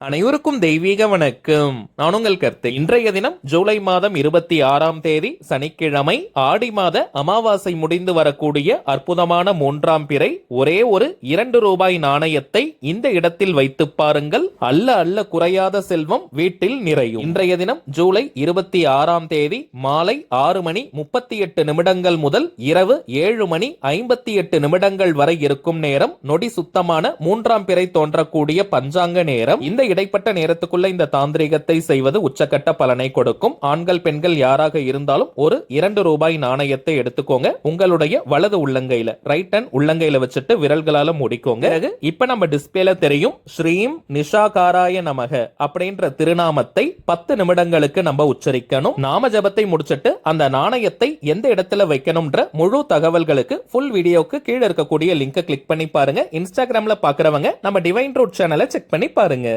அனைவருக்கும் தெய்வீக வணக்கம். நான் உங்கள் கருத்து. இன்றைய தினம் ஜூலை மாதம் 26ஆம் தேதி சனிக்கிழமை, ஆடி மாத அமாவாசை முடிந்து வரக்கூடிய அற்புதமான 3ஆம் பிறை. ஒரே ஒரு 2 ரூபாய் நாணயத்தை இந்த இடத்தில் வைத்து பாருங்கள். அல்ல அல்ல குறையாத செல்வம் வீட்டில் நிறையும். இன்றைய தினம் ஜூலை 26ஆம் தேதி மாலை 6 மணி 38 நிமிடங்கள் முதல் இரவு 7 மணி 58 நிமிடங்கள் வரை இருக்கும் நேரம் நொடி சுத்தமான 3ஆம் பிறை தோன்றக்கூடிய பஞ்சாங்க நேரம். இந்த இடைப்பட்ட நேரத்துக்குள்ள இந்த தாந்திரிகத்தை செய்வது உச்சக்கட்ட பலனை கொடுக்கும். ஆண்கள் பெண்கள் யாராக இருந்தாலும் ஒரு 2 ரூபாய் நாணயத்தை எடுத்துக்கோங்க. உங்களுடைய வலது உள்ளங்கையில, ரைட் ஹேண்ட் உள்ளங்கையில வச்சுட்டு விரல்களால முடிக்கோங்க. இப்ப நம்ம டிஸ்பிளேல தெரியும் ஸ்ரீம் நிஷாகாராய நமக அப்படின்ற திருநாமத்தை 10 நிமிடங்களுக்கு நம்ம உச்சரிக்கணும். நாம ஜபத்தை முடிச்சிட்டு அந்த நாணயத்தை எந்த இடத்துல வைக்கணும்ன்ற முழு தகவல்களுக்கு ஃபுல் வீடியோக்கு கீழே இருக்கக்கூடிய லிங்கை கிளிக் பண்ணி பாருங்க. இன்ஸ்டாகிராம்ல பாக்குறவங்க நம்ம டிவைன் ரூட் சேனலை செக் பண்ணி பாருங்க.